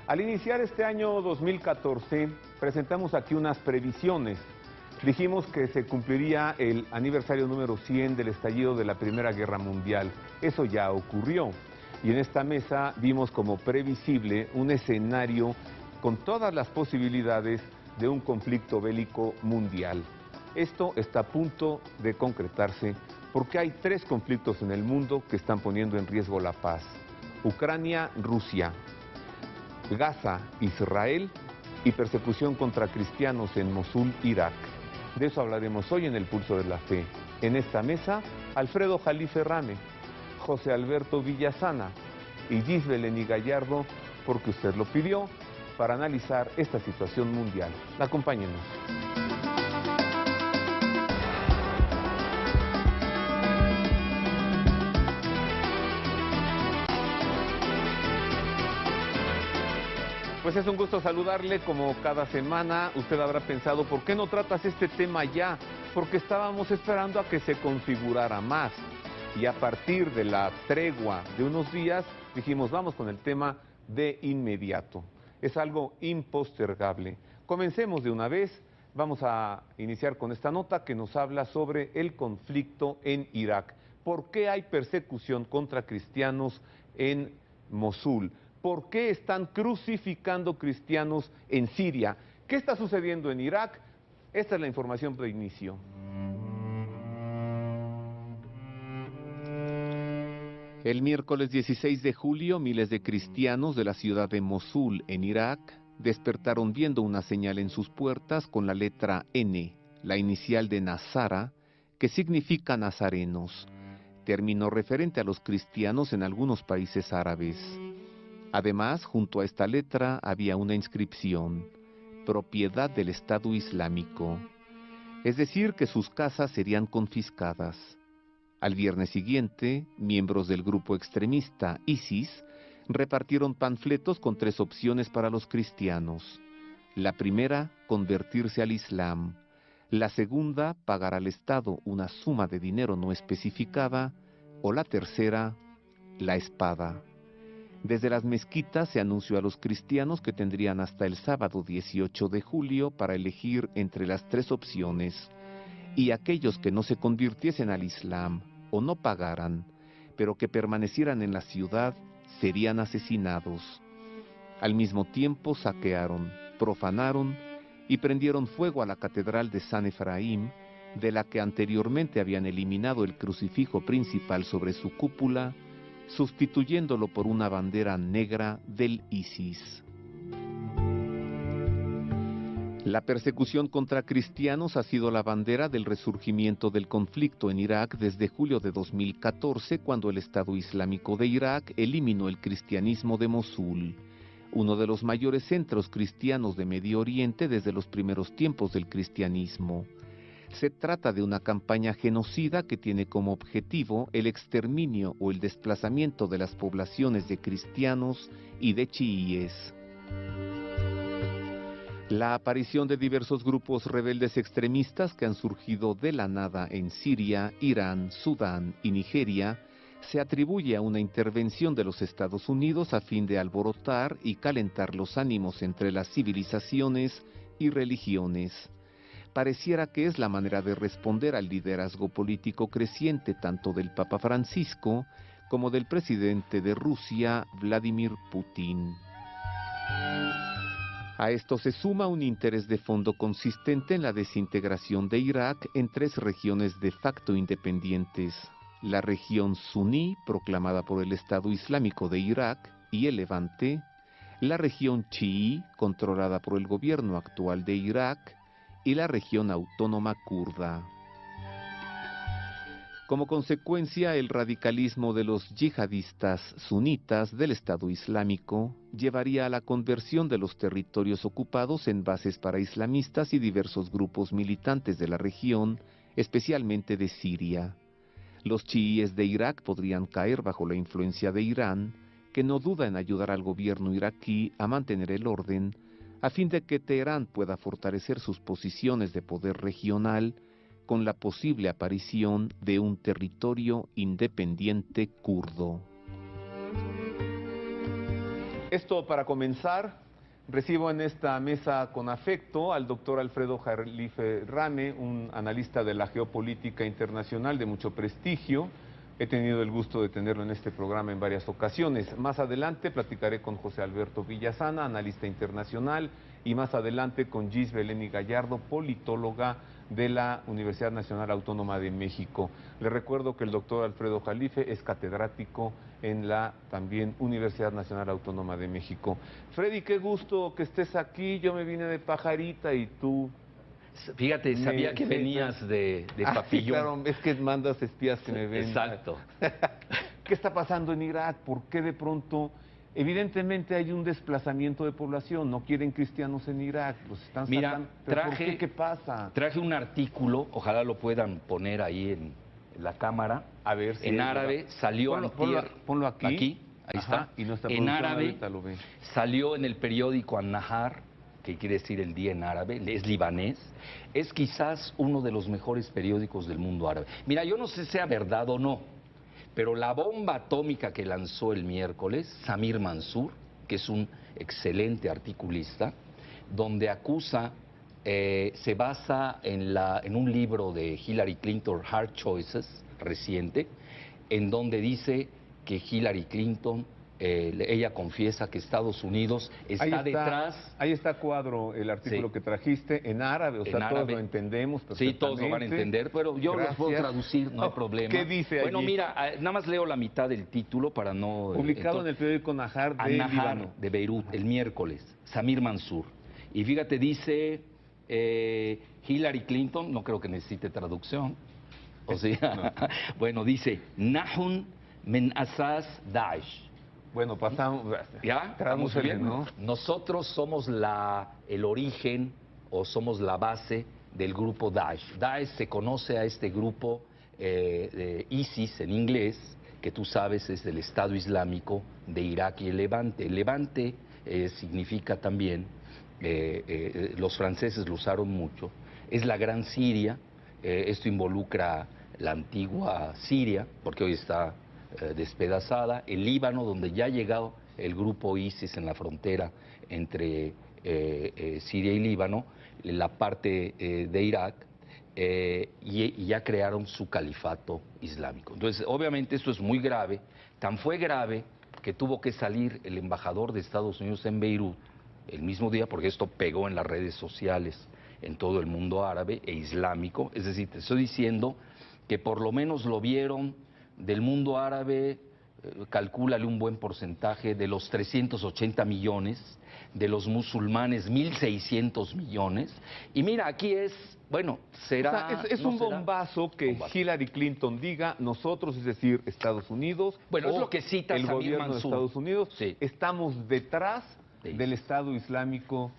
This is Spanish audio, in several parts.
Al iniciar este año 2014, presentamos aquí unas previsiones. Dijimos que se cumpliría el aniversario número 100 del estallido de la Primera Guerra Mundial. Eso ya ocurrió. Y en esta mesa vimos como previsible un escenario con todas las posibilidades de un conflicto bélico mundial. Esto está a punto de concretarse porque hay 3 conflictos en el mundo que están poniendo en riesgo la paz: Ucrania, Rusia; Gaza, Israel; y persecución contra cristianos en Mosul, Irak. De eso hablaremos hoy en el Pulso de la Fe. En esta mesa, Alfredo Jalife Rame, José Alberto Villasana y Gisbeleni Gallardo, porque usted lo pidió, para analizar esta situación mundial. Acompáñenos. Pues es un gusto saludarle como cada semana. Usted habrá pensado, ¿por qué no tratas este tema ya? Porque estábamos esperando a que se configurara más. Y a partir de la tregua de unos días, dijimos, vamos con el tema de inmediato. Es algo impostergable. Comencemos de una vez. Vamos a iniciar con esta nota que nos habla sobre el conflicto en Irak. ¿Por qué hay persecución contra cristianos en Mosul? ¿Por qué están crucificando cristianos en Siria? ¿Qué está sucediendo en Irak? Esta es la información de inicio. El miércoles 16 de julio, miles de cristianos de la ciudad de Mosul, en Irak, despertaron viendo una señal en sus puertas con la letra N, la inicial de Nazara, que significa nazarenos, término referente a los cristianos en algunos países árabes. Además, junto a esta letra había una inscripción: propiedad del Estado Islámico, es decir, que sus casas serían confiscadas. Al viernes siguiente, miembros del grupo extremista ISIS repartieron panfletos con 3 opciones para los cristianos. La primera, convertirse al Islam; la segunda, pagar al Estado una suma de dinero no especificada; o la tercera, la espada. Desde las mezquitas se anunció a los cristianos que tendrían hasta el sábado 18 de julio para elegir entre las 3 opciones, y aquellos que no se convirtiesen al Islam o no pagaran, pero que permanecieran en la ciudad, serían asesinados. Al mismo tiempo saquearon, profanaron y prendieron fuego a la catedral de San Efraín, de la que anteriormente habían eliminado el crucifijo principal sobre su cúpula, sustituyéndolo por una bandera negra del ISIS. La persecución contra cristianos ha sido la bandera del resurgimiento del conflicto en Irak desde julio de 2014, cuando el Estado Islámico de Irak eliminó el cristianismo de Mosul, uno de los mayores centros cristianos de Medio Oriente desde los primeros tiempos del cristianismo. Se trata de una campaña genocida que tiene como objetivo el exterminio o el desplazamiento de las poblaciones de cristianos y de chiíes. La aparición de diversos grupos rebeldes extremistas que han surgido de la nada en Siria, Irán, Sudán y Nigeria se atribuye a una intervención de los Estados Unidos a fin de alborotar y calentar los ánimos entre las civilizaciones y religiones. Pareciera que es la manera de responder al liderazgo político creciente tanto del Papa Francisco como del presidente de Rusia, Vladimir Putin. A esto se suma un interés de fondo consistente en la desintegración de Irak en 3 regiones de facto independientes: la región suní, proclamada por el Estado Islámico de Irak y el Levante; la región chií, controlada por el gobierno actual de Irak; y la región autónoma kurda. Como consecuencia, el radicalismo de los yihadistas sunitas del Estado Islámico llevaría a la conversión de los territorios ocupados en bases para islamistas y diversos grupos militantes de la región, especialmente de Siria. Los chiíes de Irak podrían caer bajo la influencia de Irán, que no duda en ayudar al gobierno iraquí a mantener el orden, a fin de que Teherán pueda fortalecer sus posiciones de poder regional con la posible aparición de un territorio independiente kurdo. Esto para comenzar, recibo en esta mesa con afecto al doctor Alfredo Jalife Rame, un analista de la geopolítica internacional de mucho prestigio. He tenido el gusto de tenerlo en este programa en varias ocasiones. Más adelante platicaré con José Alberto Villasana, analista internacional, y más adelante con Gis Beleni Gallardo, politóloga de la Universidad Nacional Autónoma de México. Le recuerdo que el doctor Alfredo Jalife es catedrático en la también Universidad Nacional Autónoma de México. Freddy, qué gusto que estés aquí. Yo me vine de pajarita y tú... Fíjate, sabía que venías de papillón. Sí, claro, es que mandas espías que me ven. Exacto. ¿Qué está pasando en Irak? ¿Por qué de pronto? Evidentemente hay un desplazamiento de población, no quieren cristianos en Irak, los están sacando. ¿Pero por qué? ¿Qué pasa? Traje un artículo, ojalá lo puedan poner ahí en la cámara. A ver si en árabe, salió ponlo aquí. Aquí, ahí está. Y nuestra en producción árabe, ahorita lo ve. salió en el periódico An-Nahar, que quiere decir el día en árabe, es libanés. Es quizás uno de los mejores periódicos del mundo árabe. Mira, yo no sé si sea verdad o no, pero la bomba atómica que lanzó el miércoles Samir Mansour, que es un excelente articulista, donde acusa, se basa en un libro de Hillary Clinton, Hard Choices, reciente, en donde dice que Hillary Clinton, ella confiesa que Estados Unidos está detrás. Ahí está cuadro el artículo Sí. que trajiste en árabe, o sea, todos lo entendemos perfectamente. Sí, todos lo van a entender, pero yo los puedo traducir, no hay problema. ¿Qué dice allí? Bueno, mira, nada más leo la mitad del título para no... Publicado en el periódico Nahar de Líbano. De Beirut, el miércoles, Samir Mansour. Y fíjate, dice Hillary Clinton, no creo que necesite traducción, o sea, no. Bueno, dice, Nahun men asas Daesh. Bueno, pasamos. ¿Ya? Tradúcele, ¿no? Nosotros somos el origen o somos la base del grupo Daesh. Daesh se conoce a este grupo de ISIS en inglés, que tú sabes es el Estado Islámico de Irak y el Levante. El Levante significa también, los franceses lo usaron mucho, es la Gran Siria. Esto involucra la antigua Siria, porque hoy está despedazada, el Líbano, donde ya ha llegado el grupo ISIS en la frontera entre Siria y Líbano, la parte de Irak, y ya crearon su califato islámico. Entonces, obviamente esto es muy grave, tan fue grave que tuvo que salir el embajador de Estados Unidos en Beirut el mismo día, porque esto pegó en las redes sociales en todo el mundo árabe e islámico. Es decir, te estoy diciendo que por lo menos lo vieron del mundo árabe, calcúlale un buen porcentaje, de los 380 millones, de los musulmanes 1.600 millones. Y mira, aquí es, bueno, será... O sea, es un bombazo que Hillary Clinton diga, nosotros, es decir, Estados Unidos, bueno, es lo que cita el Samir gobierno Mansour. de Estados Unidos, sí, estamos detrás del Estado Islámico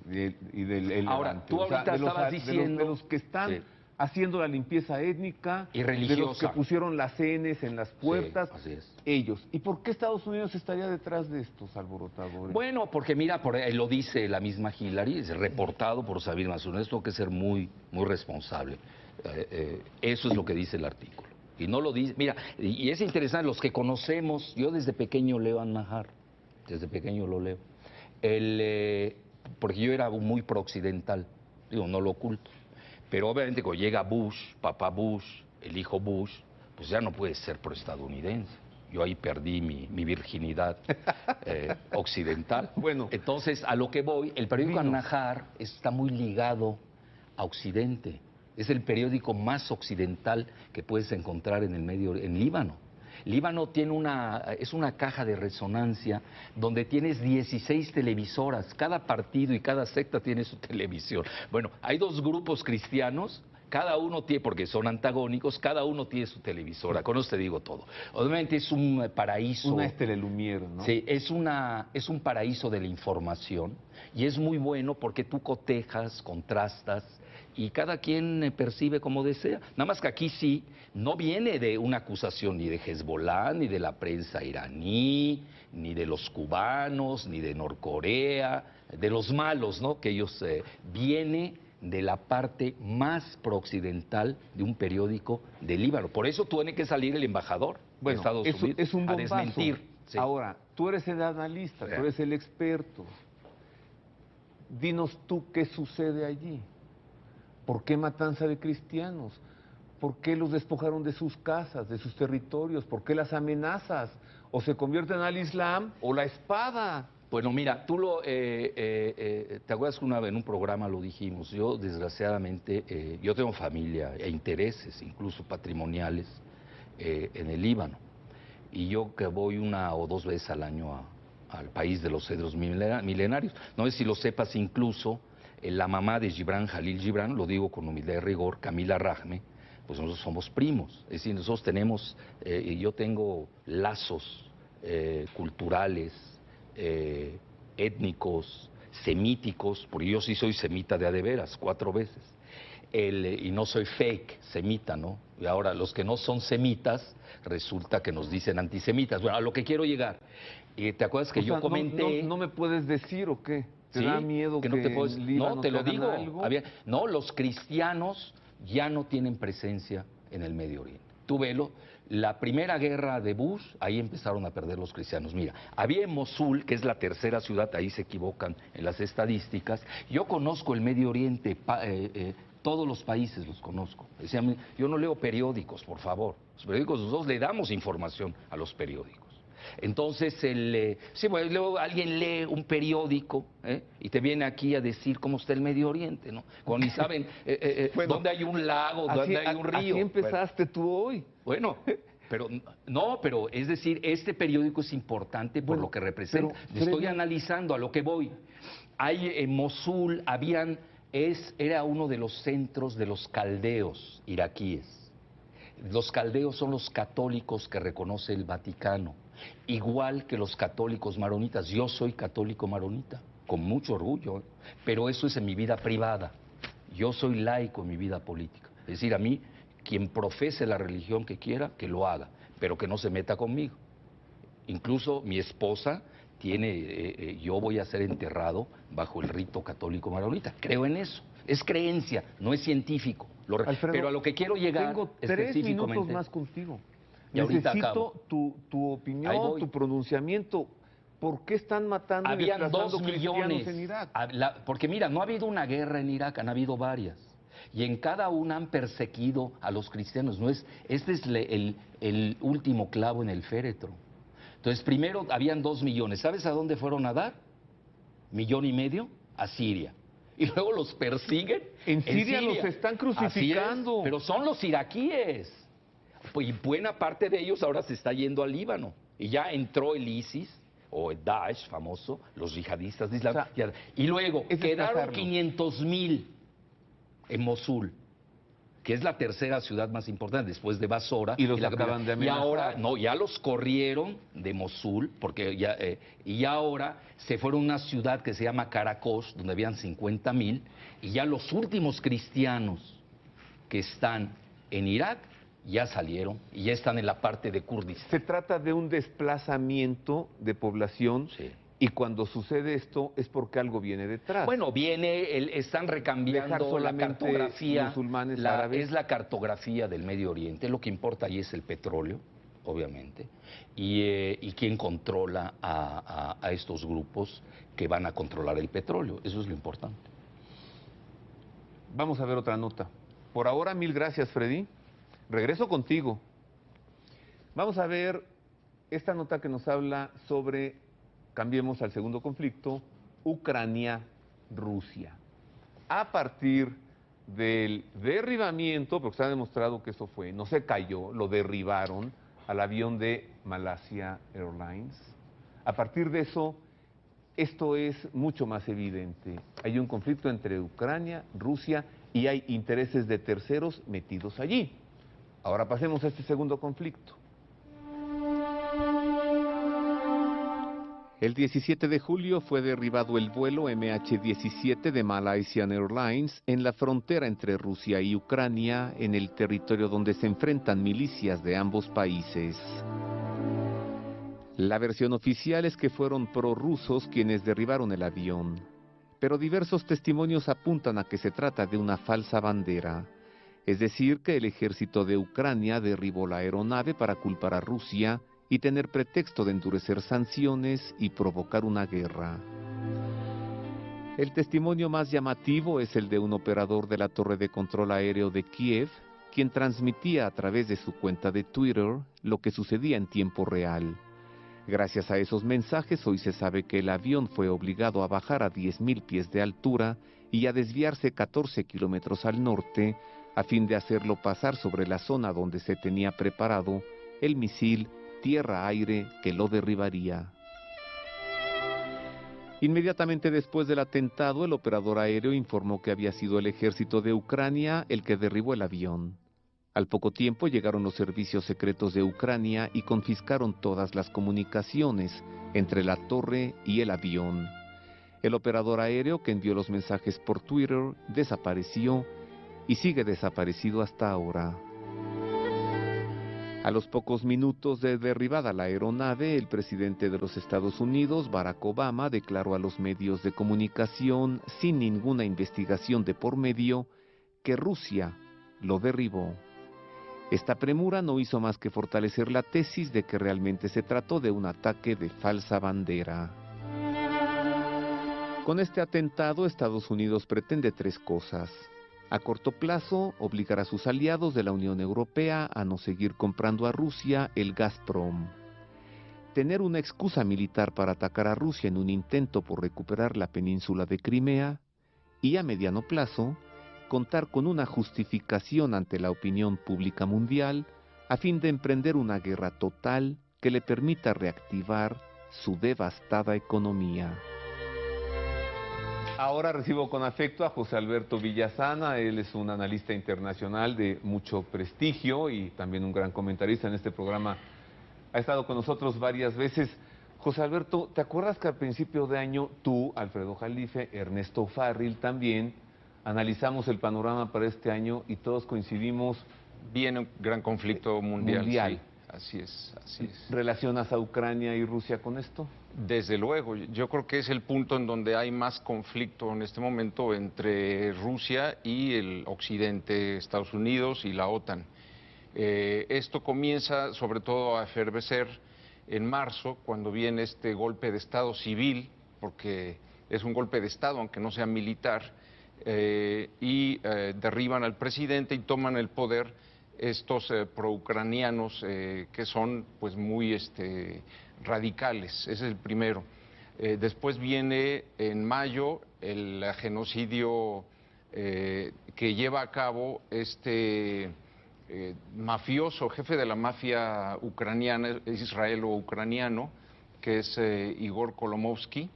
y del Ahora, Levante. tú ahorita estabas diciendo... de los que están haciendo la limpieza étnica, y religiosa, de los que pusieron las cenes en las puertas, así es. Ellos. ¿Y por qué Estados Unidos estaría detrás de estos alborotadores? Bueno, porque mira, lo dice la misma Hillary, es reportado por Samir Mansour, esto hay que ser muy, muy responsable. Eso es lo que dice el artículo. Y no lo dice, mira, y es interesante, los que conocemos, yo desde pequeño leo An-Nahar, desde pequeño lo leo, porque yo era muy pro-occidental, digo, no lo oculto. Pero obviamente cuando llega Bush, papá Bush, el hijo Bush, pues ya no puede ser proestadounidense. Yo ahí perdí mi virginidad occidental. Bueno, entonces, a lo que voy, el periódico An-Nahar está muy ligado a Occidente. Es el periódico más occidental que puedes encontrar en Líbano. Líbano es una caja de resonancia donde tienes 16 televisoras, cada partido y cada secta tiene su televisión. Bueno, hay dos grupos cristianos, cada uno tiene, porque son antagónicos, cada uno tiene su televisora, con eso te digo todo. Obviamente es un paraíso. Una Lumière, ¿no? Sí, es un paraíso de la información y es muy bueno porque tú cotejas, contrastas, y cada quien percibe como desea. Nada más que aquí sí, no viene de una acusación ni de Hezbollah, ni de la prensa iraní, ni de los cubanos, ni de Norcorea, de los malos, ¿no? Que ellos viene de la parte más prooccidental de un periódico de Líbano. Por eso tiene que salir el embajador de Estados Unidos es un bombazo. a desmentir. Sí. Ahora, Tú eres el analista, tú eres el experto. Dinos tú qué sucede allí. ¿Por qué matanza de cristianos? ¿Por qué los despojaron de sus casas, de sus territorios? ¿Por qué las amenazas? ¿O se convierten al Islam o la espada? Bueno, mira, te acuerdas que una vez en un programa lo dijimos, yo desgraciadamente, yo tengo familia e intereses, incluso patrimoniales, en el Líbano, y yo que voy 1 o 2 veces al año al país de los cedros milenarios. No sé si lo sepas, incluso la mamá de Gibran, Jalil Gibran, lo digo con humildad y rigor, Camila Rahme, pues nosotros somos primos, es decir, nosotros tenemos, yo tengo lazos culturales, étnicos, semíticos, porque yo sí soy semita de a de veras, 4 veces, y no soy fake semita, ¿no? Y ahora los que no son semitas, resulta que nos dicen antisemitas. Bueno, a lo que quiero llegar, ¿te acuerdas que yo comenté? No me puedes decir o qué? ¿Te ¿Sí? da miedo que no te puedo, en Líbano no, te lo hagan digo. algo? No, los cristianos ya no tienen presencia en el Medio Oriente. Tú velo, la primera guerra de Bush, ahí empezaron a perder los cristianos. Mira, había en Mosul, que es la tercera ciudad, ahí se equivocan en las estadísticas. Yo conozco el Medio Oriente, todos los países los conozco. Decían, yo no leo periódicos, por favor. Los periódicos, nosotros le damos información a los periódicos. Entonces, sí, bueno, luego alguien lee un periódico y te viene aquí a decir cómo está el Medio Oriente, ¿no? Cuando ni saben bueno, dónde hay un lago, dónde hay un río. Así empezaste tú hoy. Bueno, pero no, pero es decir, este periódico es importante por lo que representa. Estoy analizando a lo que voy. Hay en Mosul, era uno de los centros de los caldeos iraquíes. Los caldeos son los católicos que reconoce el Vaticano, igual que los católicos maronitas. Yo soy católico maronita, con mucho orgullo, pero eso es en mi vida privada. Yo soy laico en mi vida política. Es decir, a mí, quien profese la religión que quiera, que lo haga, pero que no se meta conmigo. Incluso mi esposa yo voy a ser enterrado bajo el rito católico maronita. Creo en eso. Es creencia, no es científico. Alfredo, pero a lo que quiero llegar tengo 3 minutos más contigo. Necesito tu opinión, tu pronunciamiento. ¿Por qué están matando y desplazando cristianos en Irak? Porque mira, no ha habido una guerra en Irak, han habido varias. Y en cada una han perseguido a los cristianos. Este es el último clavo en el féretro. Entonces, primero habían 2 millones. ¿Sabes a dónde fueron a dar? 1,5 millones a Siria. Y luego los persiguen. En Siria los están crucificando. Pero son los iraquíes. Y buena parte de ellos ahora se está yendo al Líbano. Y ya entró el ISIS, o el Daesh famoso, los yihadistas de Islam. O sea, y luego quedaron 500,000 en Mosul, que es la tercera ciudad más importante después de Basora. Y los acaban de amenazar. Y ahora, ya los corrieron de Mosul, porque y ahora se fueron a una ciudad que se llama Karakosh, donde habían 50,000, y ya los últimos cristianos que están en Irak ya salieron y ya están en la parte de Kurdistán. Se trata de un desplazamiento de población. Sí. Y cuando sucede esto es porque algo viene detrás. Bueno, están recambiando la cartografía. Musulmanes árabes. Es la cartografía del Medio Oriente. Lo que importa ahí es el petróleo, obviamente, y quién controla a estos grupos que van a controlar el petróleo. Eso es lo importante. Vamos a ver otra nota. Por ahora, 1000 gracias, Freddy. Regreso contigo. Vamos a ver esta nota que nos habla sobre, cambiemos al segundo conflicto, Ucrania-Rusia. A partir del derribamiento, porque se ha demostrado que eso fue, no se cayó, lo derribaron al avión de Malaysia Airlines. A partir de eso, esto es mucho más evidente. Hay un conflicto entre Ucrania, Rusia, y hay intereses de terceros metidos allí. Ahora pasemos a este segundo conflicto. El 17 de julio fue derribado el vuelo MH17 de Malaysian Airlines en la frontera entre Rusia y Ucrania, en el territorio donde se enfrentan milicias de ambos países. La versión oficial es que fueron prorrusos quienes derribaron el avión, pero diversos testimonios apuntan a que se trata de una falsa bandera, es decir, que el ejército de Ucrania derribó la aeronave para culpar a Rusia y tener pretexto de endurecer sanciones y provocar una guerra. El testimonio más llamativo es el de un operador de la torre de control aéreo de Kiev, quien transmitía a través de su cuenta de Twitter lo que sucedía en tiempo real. Gracias a esos mensajes hoy se sabe que el avión fue obligado a bajar a 10.000 pies de altura y a desviarse 14 kilómetros al norte a fin de hacerlo pasar sobre la zona donde se tenía preparado el misil tierra-aire que lo derribaría. Inmediatamente después del atentado, el operador aéreo informó que había sido el ejército de Ucrania el que derribó el avión. Al poco tiempo llegaron los servicios secretos de Ucrania y confiscaron todas las comunicaciones entre la torre y el avión. El operador aéreo que envió los mensajes por Twitter desapareció y sigue desaparecido hasta ahora. A los pocos minutos de derribada la aeronave, el presidente de los Estados Unidos, Barack Obama, declaró a los medios de comunicación, sin ninguna investigación de por medio, que Rusia lo derribó. Esta premura no hizo más que fortalecer la tesis de que realmente se trató de un ataque de falsa bandera. Con este atentado, Estados Unidos pretende tres cosas. A corto plazo, obligar a sus aliados de la Unión Europea a no seguir comprando a Rusia el Gazprom. Tener una excusa militar para atacar a Rusia en un intento por recuperar la península de Crimea. Y a mediano plazo, contar con una justificación ante la opinión pública mundial a fin de emprender una guerra total que le permita reactivar su devastada economía. Ahora recibo con afecto a José Alberto Villasana. Él es un analista internacional de mucho prestigio y también un gran comentarista en este programa. Ha estado con nosotros varias veces. José Alberto, ¿te acuerdas que al principio de año tú, Alfredo Jalife, Ernesto Farril también, analizamos el panorama para este año y todos coincidimos? Viene un gran conflicto mundial. Mundial. Sí, así es, así es. ¿Relacionas a Ucrania y Rusia con esto? Desde luego, yo creo que es el punto en donde hay más conflicto en este momento entre Rusia y el occidente, Estados Unidos y la OTAN. Esto comienza sobre todo a efervecer en marzo, cuando viene este golpe de Estado civil, porque es un golpe de Estado, aunque no sea militar, derriban al presidente y toman el poder estos proucranianos que son pues muy radicales. Ese es el primero. Después viene en mayo el genocidio que lleva a cabo mafioso, jefe de la mafia ucraniana, israelo-ucraniano, que es Igor Kolomovsky,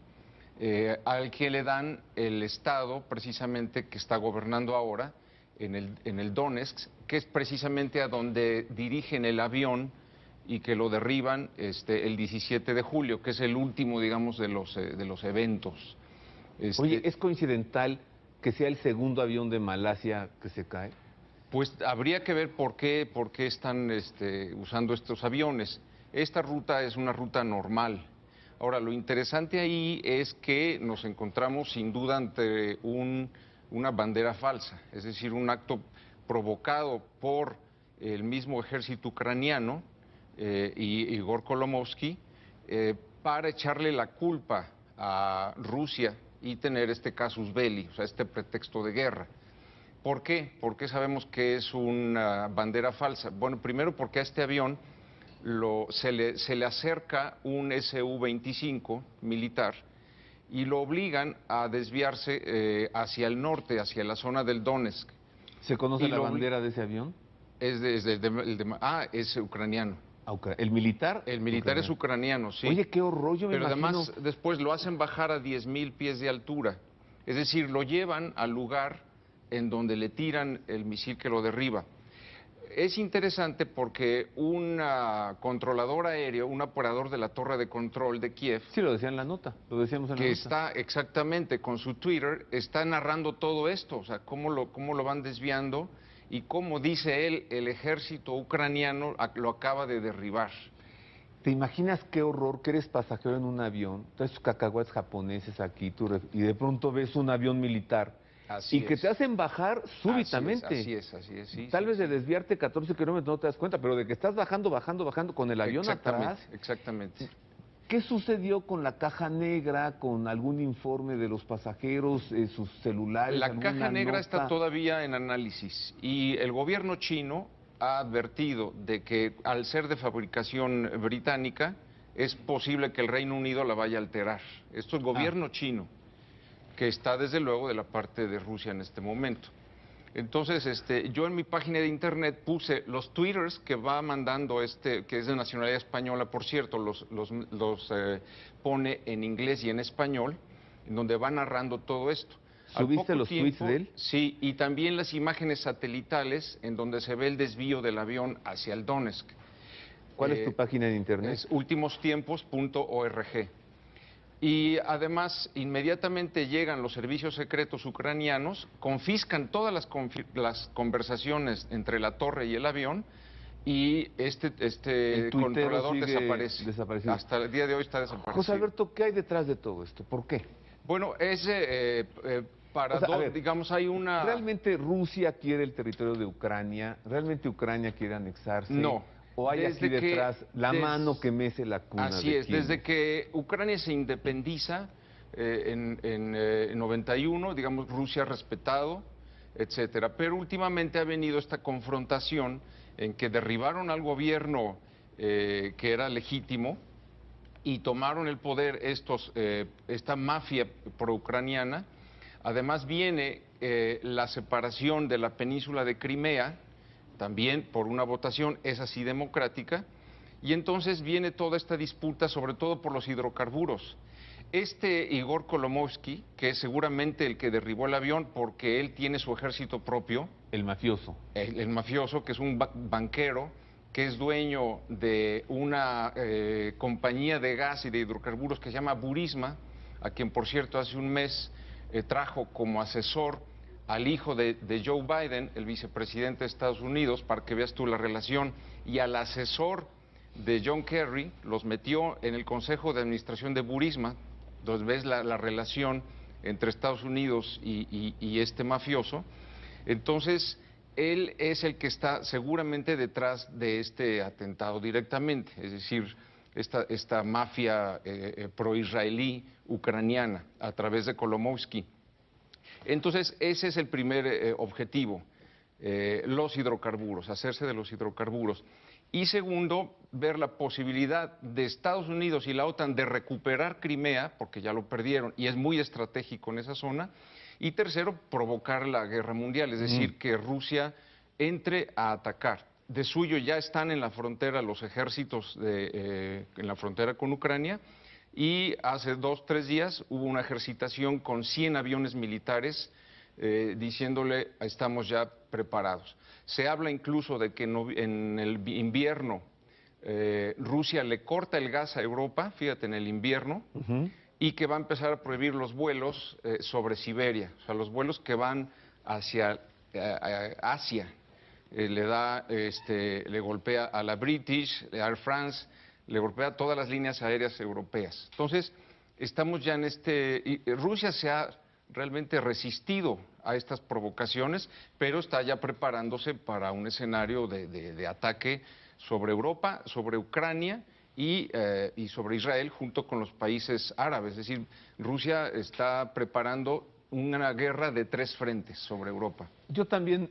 al que le dan el estado precisamente que está gobernando ahora en el Donetsk, que es precisamente a donde dirigen el avión y que lo derriban el 17 de julio, que es el último, digamos, de los eventos. Oye, ¿es coincidental que sea el segundo avión de Malasia que se cae? Pues habría que ver por qué están usando estos aviones. Esta ruta es una ruta normal. Ahora, lo interesante ahí es que nos encontramos sin duda ante una bandera falsa, es decir, un acto provocado por el mismo ejército ucraniano y Igor Kolomovsky para echarle la culpa a Rusia y tener este casus belli, o sea, este pretexto de guerra. ¿Por qué? ¿Por qué sabemos que es una bandera falsa? Bueno, primero porque a este avión se le acerca un Su-25 militar y lo obligan a desviarse hacia el norte, hacia la zona del Donetsk. ¿Se conoce la bandera de ese avión? Es ucraniano. ¿El militar? El militar es ucraniano, sí. Oye, qué horror, yo me imagino. Pero además después lo hacen bajar a 10.000 pies de altura. Es decir, lo llevan al lugar en donde le tiran el misil que lo derriba. Es interesante porque un controlador aéreo, un operador de la torre de control de Kiev... Sí, lo decía en la nota, lo decíamos en la nota. Que está exactamente con su Twitter, está narrando todo esto, o sea, cómo lo van desviando y cómo, dice él, el ejército ucraniano lo acaba de derribar. ¿Te imaginas qué horror que eres pasajero en un avión, traes tus cacahuates japoneses aquí y de pronto ves un avión militar y que te hacen bajar súbitamente. Así es. Sí, Tal vez de desviarte 14 kilómetros no te das cuenta, pero de que estás bajando con el avión atrás. Exactamente. ¿Qué sucedió con la caja negra, con algún informe de los pasajeros, sus celulares? La caja negra nota? está todavía en análisis y el gobierno chino ha advertido de que al ser de fabricación británica es posible que el Reino Unido la vaya a alterar. Esto es el gobierno chino, que está desde luego de la parte de Rusia en este momento. Entonces, yo en mi página de internet puse los twitters que va mandando que es de nacionalidad española, por cierto, los pone en inglés y en español, en donde va narrando todo esto. ¿Subiste los tweets de él? Sí, y también las imágenes satelitales en donde se ve el desvío del avión hacia el Donetsk. ¿Cuál es tu página de internet? Es ultimostiempos.org. Y además, inmediatamente llegan los servicios secretos ucranianos, confiscan todas las conversaciones entre la torre y el avión, y el controlador desaparece. Hasta el día de hoy está desaparecido. José Alberto, ¿qué hay detrás de todo esto? ¿Por qué? Bueno, digamos, hay una... ¿Realmente Rusia quiere el territorio de Ucrania? ¿Realmente Ucrania quiere anexarse? No. ¿O hay aquí detrás la mano que mece la cuna? Así es, desde que Ucrania se independiza en 91, digamos, Rusia ha respetado, etcétera. Pero últimamente ha venido esta confrontación en que derribaron al gobierno que era legítimo y tomaron el poder esta mafia pro-ucraniana. Además viene la separación de la península de Crimea, también por una votación, es así democrática, y entonces viene toda esta disputa, sobre todo por los hidrocarburos. Igor Kolomoisky, que es seguramente el que derribó el avión porque él tiene su ejército propio. El mafioso. El mafioso, que es un banquero, que es dueño de una compañía de gas y de hidrocarburos que se llama Burisma, a quien, por cierto, hace un mes trajo como asesor al hijo de Joe Biden, el vicepresidente de Estados Unidos, para que veas tú la relación, y al asesor de John Kerry, los metió en el Consejo de Administración de Burisma. Entonces ves la relación entre Estados Unidos y este mafioso. Entonces, él es el que está seguramente detrás de este atentado directamente, es decir, esta mafia pro-israelí ucraniana a través de Kolomoisky. Entonces, ese es el primer objetivo, los hidrocarburos, hacerse de los hidrocarburos. Y segundo, ver la posibilidad de Estados Unidos y la OTAN de recuperar Crimea, porque ya lo perdieron y es muy estratégico en esa zona. Y tercero, provocar la guerra mundial, es decir, que Rusia entre a atacar. De suyo ya están en la frontera los ejércitos en la frontera con Ucrania. Y hace 2 o 3 días hubo una ejercitación con 100 aviones militares diciéndole estamos ya preparados. Se habla incluso de que en el invierno Rusia le corta el gas a Europa, fíjate, en el invierno, y que va a empezar a prohibir los vuelos sobre Siberia, o sea, los vuelos que van hacia Asia. Le golpea a la British, Air France, le golpea todas las líneas aéreas europeas. Entonces, estamos ya en Rusia se ha realmente resistido a estas provocaciones, pero está ya preparándose para un escenario de ataque sobre Europa, sobre Ucrania y sobre Israel junto con los países árabes. Es decir, Rusia está preparando una guerra de 3 frentes sobre Europa. Yo también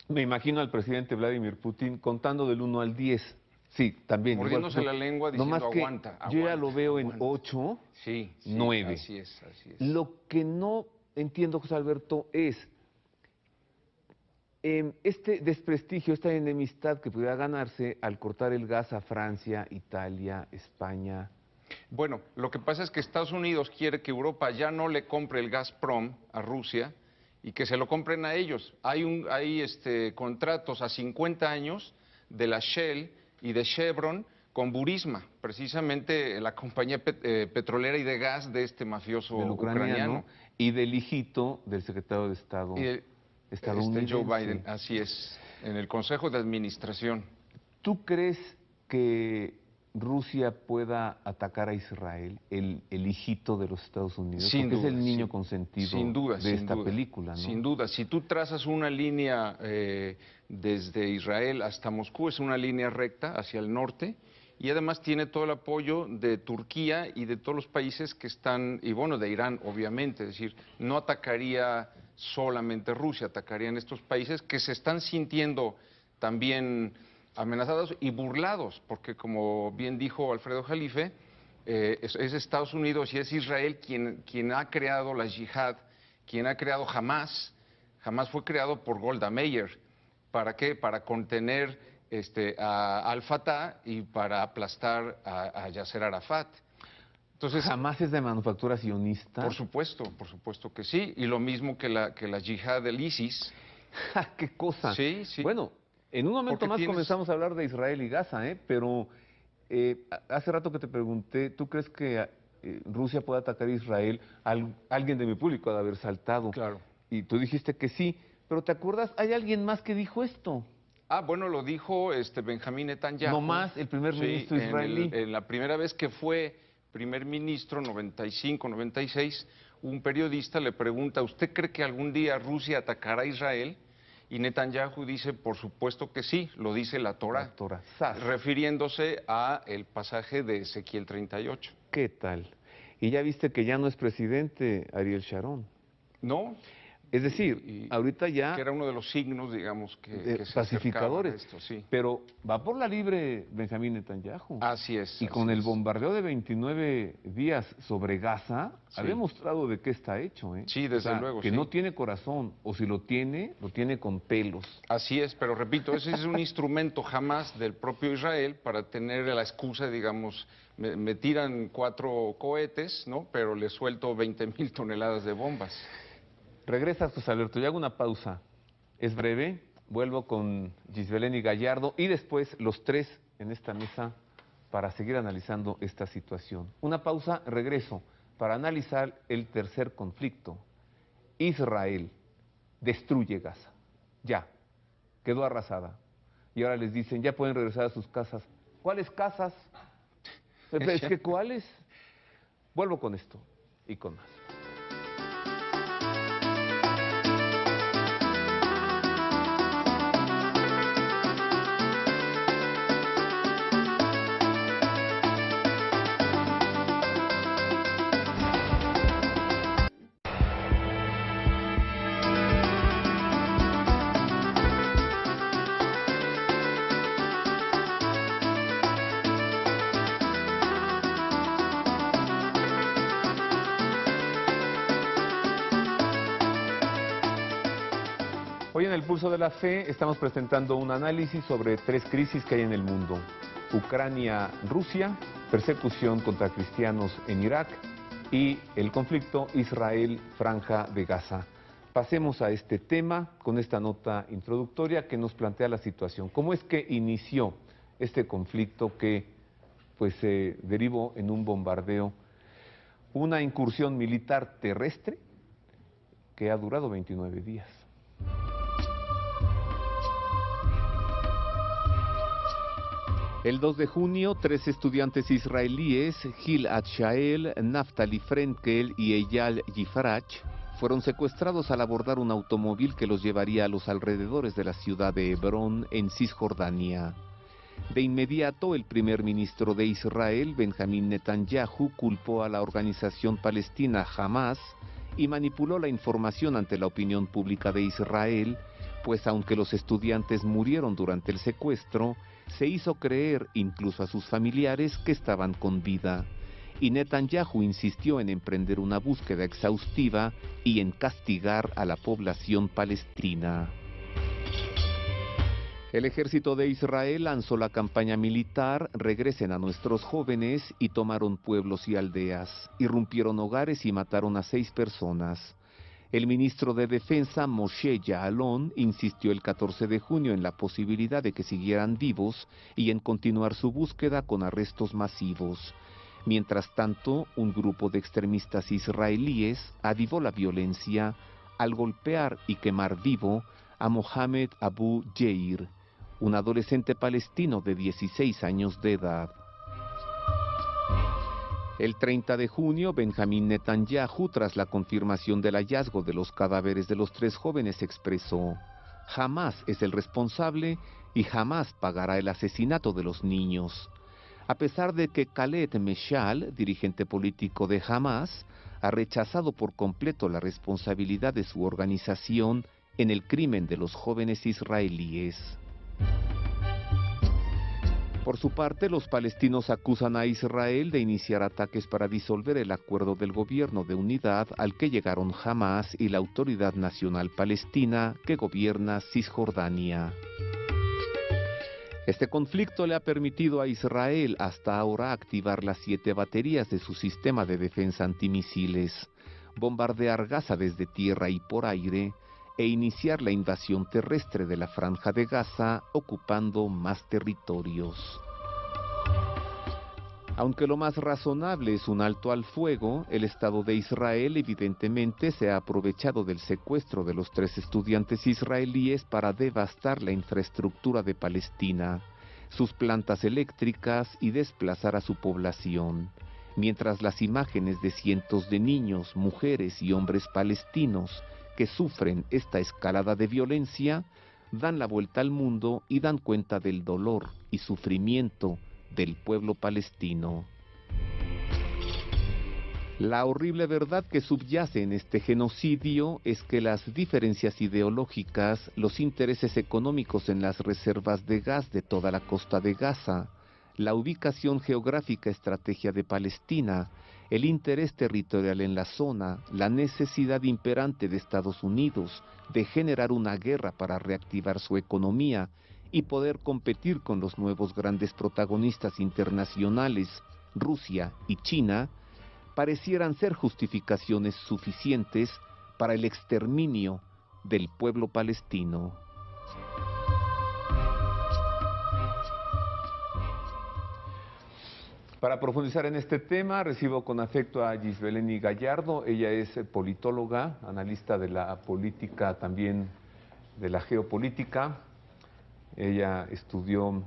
me imagino al presidente Vladimir Putin contando del 1 al 10. Sí, también. Mordiéndose la lengua diciendo aguanta. Yo ya lo veo en 8, sí, 9. Así es. Lo que no entiendo, José Alberto, es este desprestigio, esta enemistad que pudiera ganarse al cortar el gas a Francia, Italia, España. Bueno, lo que pasa es que Estados Unidos quiere que Europa ya no le compre el Gazprom a Rusia y que se lo compren a ellos. Hay contratos a 50 años de la Shell y de Chevron con Burisma, precisamente la compañía petrolera y de gas de este mafioso ucraniano. Y del hijito del secretario de Estado estadounidense. Joe Biden, así es, en el Consejo de Administración. ¿Tú crees que Rusia pueda atacar a Israel, el hijito de los Estados Unidos? Sin porque duda, es el niño sin- consentido sin duda, de sin esta duda, película, ¿no? Sin duda, si tú trazas una línea desde Israel hasta Moscú, es una línea recta hacia el norte y además tiene todo el apoyo de Turquía y de todos los países que están, y bueno, de Irán, obviamente, es decir, no atacaría solamente Rusia, atacarían estos países que se están sintiendo también amenazados y burlados, porque como bien dijo Alfredo Jalife, es Estados Unidos y es Israel quien ha creado la yihad, quien ha creado Hamas. Hamas fue creado por Golda Meir. ¿Para qué? Para contener al-Fatah y para aplastar a Yasser Arafat. Entonces, ¿Jamás es de manufactura sionista? por supuesto que sí, y lo mismo que la yihad del ISIS. ¡Ja, qué cosa! Sí, sí. Bueno, en un momento Porque más tienes- comenzamos a hablar de Israel y Gaza, pero hace rato que te pregunté, ¿tú crees que Rusia puede atacar a Israel? Alguien de mi público ha de haber saltado. Claro. Y tú dijiste que sí, pero ¿te acuerdas? Hay alguien más que dijo esto. Ah, bueno, lo dijo Benjamín Netanyahu. No más, el primer ministro en israelí. en la primera vez que fue primer ministro, 95, 96, un periodista le pregunta, ¿usted cree que algún día Rusia atacará a Israel? Y Netanyahu dice, por supuesto que sí, lo dice la Torá, La Torá. ¡Sas! refiriéndose a el pasaje de Ezequiel 38. ¿Qué tal? Y ya viste que ya no es presidente Ariel Sharon. ¿No? Es decir, Y- ahorita ya Que era uno de los signos, digamos, que se pacificadores. acercaban a esto, sí. Pero va por la libre Benjamín Netanyahu. Así es. Y con así el es. bombardeo de 29 días sobre Gaza, Sí. ha demostrado de qué está hecho, ¿eh? Sí, desde O sea, luego, que sí. no tiene corazón, o si lo tiene con pelos. Así es, pero repito, ese es un instrumento jamás del propio Israel para tener la excusa, digamos, me tiran 4 cohetes, ¿no? Pero le suelto 20,000 toneladas de bombas. Regresa a Alberto, yo hago una pausa. Es breve, vuelvo con Gisbeleni Gallardo y después los tres en esta mesa para seguir analizando esta situación. Una pausa, regreso para analizar el tercer conflicto. Israel destruye Gaza. Ya, quedó arrasada. Y ahora les dicen, ya pueden regresar a sus casas. ¿Cuáles casas? Es que ¿cuáles? Vuelvo con esto y con más. Hoy en el Pulso de la Fe estamos presentando un análisis sobre tres crisis que hay en el mundo. Ucrania-Rusia, persecución contra cristianos en Irak y el conflicto Israel-Franja de Gaza. Pasemos a este tema con esta nota introductoria que nos plantea la situación. ¿Cómo es que inició este conflicto que pues se derivó en un bombardeo, una incursión militar terrestre que ha durado 29 días? El 2 de junio, 3 estudiantes israelíes, Gil Adshael, Naftali Frenkel y Eyal Yifarach, fueron secuestrados al abordar un automóvil que los llevaría a los alrededores de la ciudad de Hebrón, en Cisjordania. De inmediato, el primer ministro de Israel, Benjamín Netanyahu, culpó a la organización palestina Hamas y manipuló la información ante la opinión pública de Israel, pues aunque los estudiantes murieron durante el secuestro, se hizo creer incluso a sus familiares que estaban con vida. Y Netanyahu insistió en emprender una búsqueda exhaustiva y en castigar a la población palestina. El ejército de Israel lanzó la campaña militar Regresen a nuestros jóvenes y tomaron pueblos y aldeas, irrumpieron hogares y mataron a 6 personas. El ministro de Defensa, Moshe Ya'alon, insistió el 14 de junio en la posibilidad de que siguieran vivos y en continuar su búsqueda con arrestos masivos. Mientras tanto, un grupo de extremistas israelíes avivó la violencia al golpear y quemar vivo a Mohamed Abu Yair, un adolescente palestino de 16 años de edad. El 30 de junio, Benjamín Netanyahu, tras la confirmación del hallazgo de los cadáveres de los 3 jóvenes, expresó: Hamás es el responsable y jamás pagará el asesinato de los niños. A pesar de que Khaled Meshal, dirigente político de Hamás, ha rechazado por completo la responsabilidad de su organización en el crimen de los jóvenes israelíes. Por su parte, los palestinos acusan a Israel de iniciar ataques para disolver el acuerdo del gobierno de unidad al que llegaron Hamás y la Autoridad Nacional Palestina que gobierna Cisjordania. Este conflicto le ha permitido a Israel hasta ahora activar las 7 baterías de su sistema de defensa antimisiles, bombardear Gaza desde tierra y por aire, e iniciar la invasión terrestre de la Franja de Gaza, ocupando más territorios. Aunque lo más razonable es un alto al fuego, el Estado de Israel evidentemente se ha aprovechado del secuestro de los 3 estudiantes israelíes para devastar la infraestructura de Palestina, sus plantas eléctricas y desplazar a su población, mientras las imágenes de cientos de niños, mujeres y hombres palestinos que sufren esta escalada de violencia dan la vuelta al mundo y dan cuenta del dolor y sufrimiento del pueblo palestino. La horrible verdad que subyace en este genocidio es que las diferencias ideológicas, los intereses económicos en las reservas de gas de toda la costa de Gaza, la ubicación geográfica estrategia de Palestina, el interés territorial en la zona, la necesidad imperante de Estados Unidos de generar una guerra para reactivar su economía y poder competir con los nuevos grandes protagonistas internacionales, Rusia y China, parecieran ser justificaciones suficientes para el exterminio del pueblo palestino. Para profundizar en este tema, recibo con afecto a Gisbeleni Gallardo. Ella es politóloga, analista de la política, también de la geopolítica. Ella estudió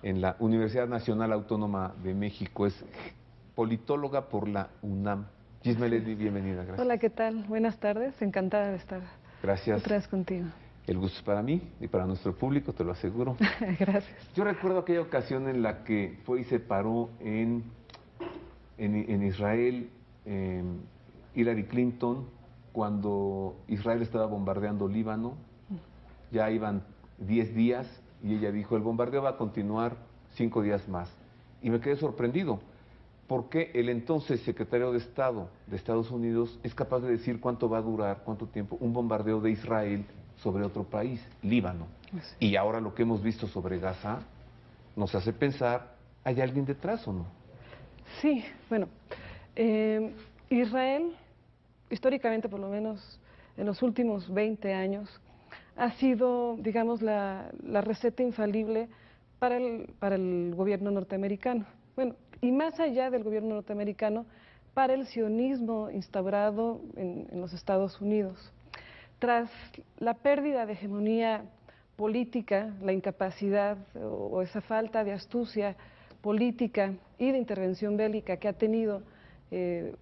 en la Universidad Nacional Autónoma de México, es politóloga por la UNAM. Gisbeleni, bienvenida, gracias. Hola, ¿qué tal? Buenas tardes, encantada de estar otra vez contigo. El gusto es para mí y para nuestro público, te lo aseguro. Gracias. Yo recuerdo aquella ocasión en la que fue y se paró en Israel Hillary Clinton, cuando Israel estaba bombardeando Líbano. Ya iban 10 días y ella dijo, el bombardeo va a continuar 5 días más. Y me quedé sorprendido, porque el entonces secretario de Estado de Estados Unidos es capaz de decir cuánto va a durar, cuánto tiempo, un bombardeo de Israel sobre otro país, Líbano. Sí. Y ahora lo que hemos visto sobre Gaza nos hace pensar, ¿hay alguien detrás o no? Sí, bueno, Israel, históricamente por lo menos en los últimos 20 años, ha sido, digamos, la receta infalible para el gobierno norteamericano. Bueno, y más allá del gobierno norteamericano, para el sionismo instaurado en los Estados Unidos. Tras la pérdida de hegemonía política, la incapacidad o esa falta de astucia política y de intervención bélica que ha tenido en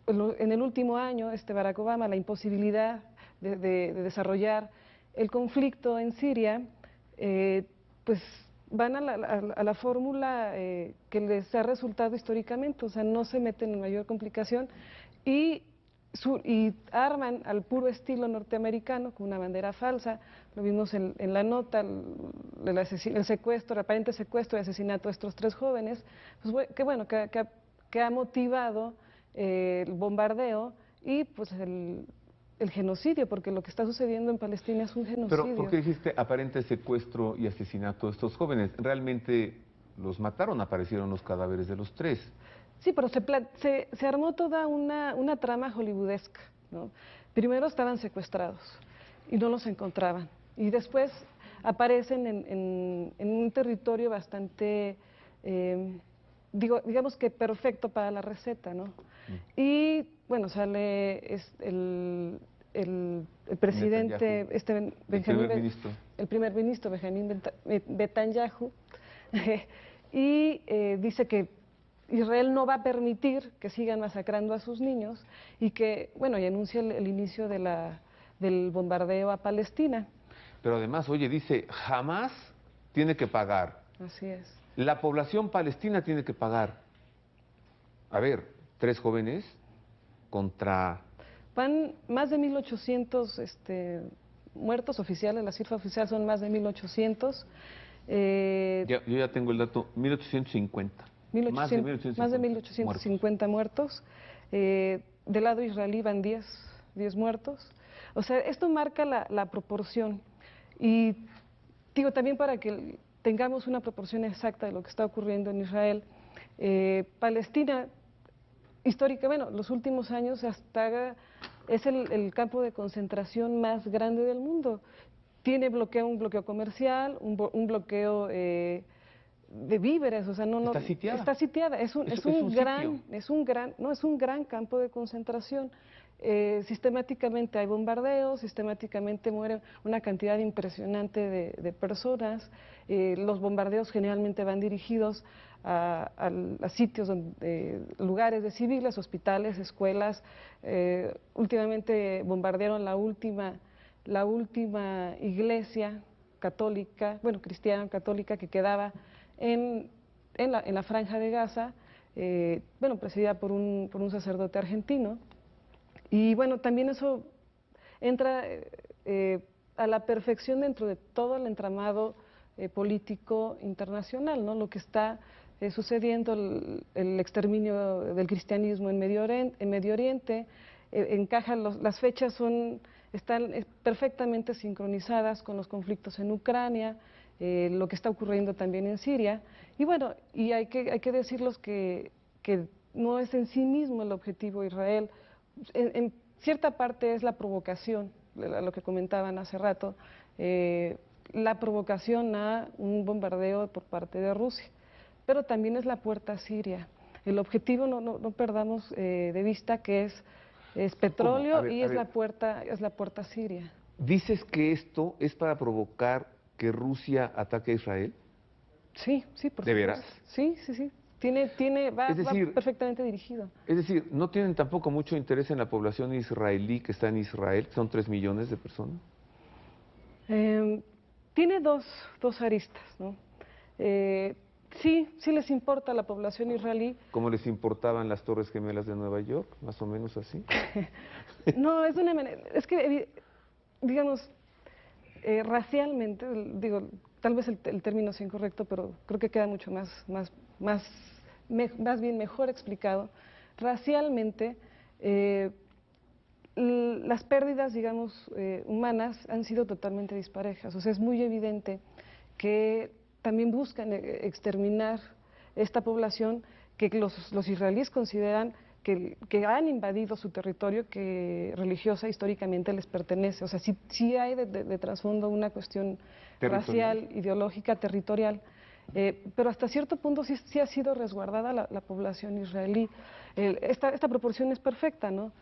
el último año Barack Obama, la imposibilidad de desarrollar el conflicto en Siria, pues van a la fórmula que les ha resultado históricamente, o sea, no se meten en mayor complicación y arman al puro estilo norteamericano con una bandera falsa. Lo vimos en la nota, el secuestro, el aparente secuestro y asesinato de estos 3 jóvenes, pues, que ha motivado el bombardeo y pues el genocidio, porque lo que está sucediendo en Palestina es un genocidio. Pero, ¿por qué dijiste aparente secuestro y asesinato de estos jóvenes? ¿Realmente los mataron? ¿Aparecieron los cadáveres de los 3? Sí, pero se armó toda una trama hollywoodesca, ¿no? Primero estaban secuestrados y no los encontraban. Y después aparecen en un territorio bastante, digamos que perfecto para la receta, ¿no? Y bueno, sale el presidente, el primer ministro Benjamín Netanyahu, y dice que Israel no va a permitir que sigan masacrando a sus niños y que, bueno, y anuncia el inicio del bombardeo a Palestina. Pero además, oye, dice, jamás tiene que pagar. Así es. La población palestina tiene que pagar. A ver, 3 jóvenes contra... Van más de 1.800 muertos oficiales, la cifra oficial son más de 1.800. Yo ya tengo el dato, 1850. Más de 1.850 muertos. Del lado israelí van 10 muertos. O sea, esto marca la proporción. Y digo, también para que tengamos una proporción exacta de lo que está ocurriendo en Israel, Palestina, histórica, bueno, los últimos años hasta es el campo de concentración más grande del mundo. Tiene un bloqueo comercial, un bloqueo de víveres, o sea, está sitiada. Está sitiada. Es un gran campo de concentración. Sistemáticamente hay bombardeos, sistemáticamente mueren una cantidad impresionante de personas. Los bombardeos generalmente van dirigidos a sitios, lugares de civiles, hospitales, escuelas. Últimamente bombardearon la última iglesia católica, bueno, cristiana católica que quedaba en la franja de Gaza, bueno, presidida por un sacerdote argentino. Y bueno, también eso entra a la perfección dentro de todo el entramado político internacional, ¿no? Lo que está sucediendo, el exterminio del cristianismo en Medio Oriente, las fechas están perfectamente sincronizadas con los conflictos en Ucrania, lo que está ocurriendo también en Siria. Y bueno, y hay que decirlos que no es en sí mismo el objetivo de Israel. En cierta parte es la provocación, lo que comentaban hace rato, la provocación a un bombardeo por parte de Rusia, pero también es la puerta a Siria. El objetivo, no perdamos de vista que es petróleo y es la puerta a Siria. ¿Dices que esto es para provocar que Rusia ataque a Israel? Sí, por supuesto. ¿De veras? Sí. Va perfectamente dirigido. Es decir, ¿no tienen tampoco mucho interés en la población israelí que está en Israel, que son 3 millones de personas? Tiene dos aristas, ¿no? Sí les importa a la población israelí. ¿Cómo les importaban las Torres Gemelas de Nueva York? Más o menos así. No, es que, digamos, racialmente, digo, tal vez el término sea incorrecto, pero creo que queda mucho más bien mejor explicado. Racialmente, las pérdidas, digamos, humanas han sido totalmente disparejas. O sea, es muy evidente que también buscan exterminar esta población que los israelíes consideran que han invadido su territorio, que religiosa históricamente les pertenece. O sea, sí hay de trasfondo una cuestión racial, ideológica, territorial, pero hasta cierto punto sí ha sido resguardada la población israelí. Esta proporción es perfecta, ¿no?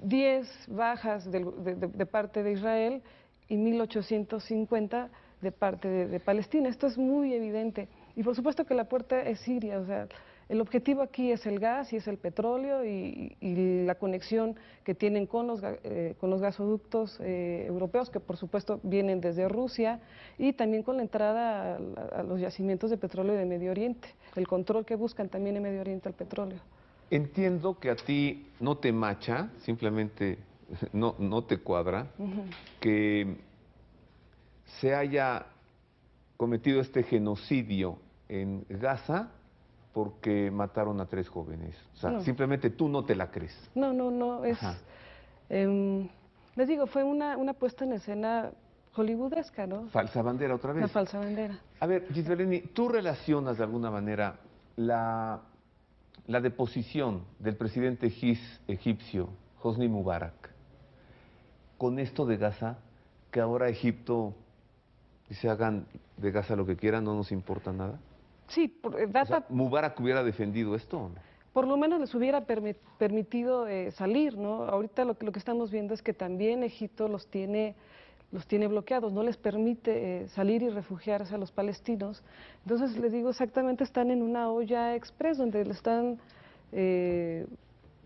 10 bajas de parte de Israel y 1.850 de parte de Palestina. Esto es muy evidente. Y por supuesto que la puerta es Siria, o sea, el objetivo aquí es el gas y es el petróleo y la conexión que tienen con los gasoductos europeos, que por supuesto vienen desde Rusia, y también con la entrada a los yacimientos de petróleo de Medio Oriente, el control que buscan también en Medio Oriente al petróleo. Entiendo que a ti no te macha, simplemente no te cuadra, que se haya cometido este genocidio en Gaza porque mataron a 3 jóvenes. O sea, simplemente tú no te la crees. No, es... les digo, fue una puesta en escena hollywoodesca, ¿no? Falsa bandera otra vez. Una falsa bandera. A ver, Gisbeleni, ¿tú relacionas de alguna manera la deposición del presidente egipcio, Hosni Mubarak, con esto de Gaza, que ahora Egipto dice hagan de Gaza lo que quieran, no nos importa nada? Sí, O sea, ¿Mubarak hubiera defendido esto o no? Por lo menos les hubiera permitido salir, ¿no? Ahorita lo que estamos viendo es que también Egipto los tiene los tiene bloqueados, no les permite salir y refugiarse a los palestinos. Entonces, les digo, exactamente están en una olla express, donde le están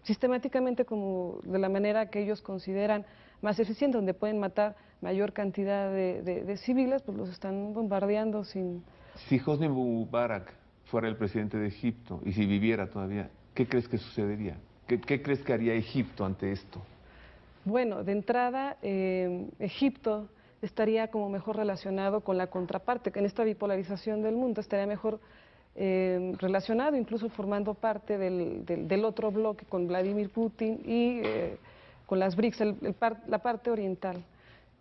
sistemáticamente, como de la manera que ellos consideran más eficiente, donde pueden matar mayor cantidad de civiles, pues los están bombardeando sin... Si Hosni Mubarak fuera el presidente de Egipto, y si viviera todavía, ¿qué crees que sucedería? ¿Qué crees que haría Egipto ante esto? Bueno, de entrada, Egipto estaría como mejor relacionado con la contraparte, que en esta bipolarización del mundo estaría mejor relacionado, incluso formando parte del otro bloque con Vladimir Putin y con las BRICS, la parte oriental,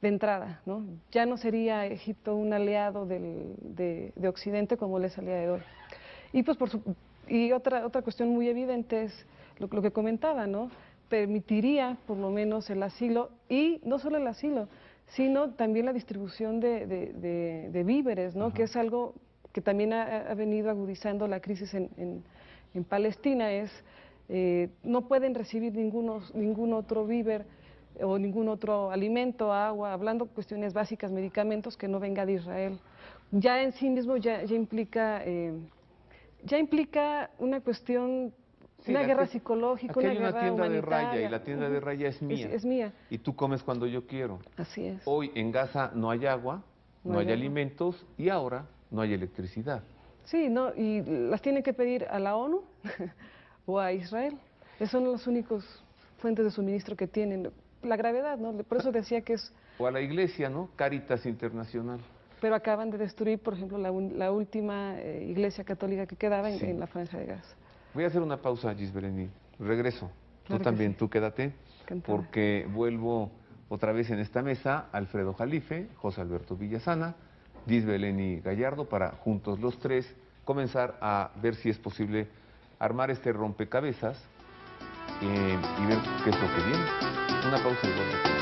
de entrada, ¿no? Ya no sería Egipto un aliado de Occidente como lo es al día de hoy. Y pues otra cuestión muy evidente es lo que comentaba, ¿no? Permitiría por lo menos el asilo, y no solo el asilo, sino también la distribución de víveres, ¿no? Que es algo que también ha venido agudizando la crisis en Palestina, no pueden recibir ningún otro víver o ningún otro alimento, agua, hablando de cuestiones básicas, medicamentos, que no venga de Israel. Ya en sí mismo ya implica una cuestión... Sí, una guerra psicológica, una guerra humanitaria. Aquí hay una tienda de raya y la tienda de raya es mía. Es mía. Y tú comes cuando yo quiero. Así es. Hoy en Gaza no hay agua, no hay alimentos y ahora no hay electricidad. Sí, no, y las tienen que pedir a la ONU o a Israel. Esos son los únicos fuentes de suministro que tienen. La gravedad, ¿no? Por eso decía que es... O a la iglesia, ¿no? Cáritas Internacional. Pero acaban de destruir, por ejemplo, la última iglesia católica que quedaba en la Franja de Gaza. Voy a hacer una pausa, Gisbeleni. Regreso. Claro tú también, sí. Tú quédate. Encantada. Porque vuelvo otra vez en esta mesa, Alfredo Jalife, José Alberto Villasana, Gisbeleni Gallardo, para juntos los tres comenzar a ver si es posible armar este rompecabezas y ver qué es lo que viene. Una pausa y volvemos.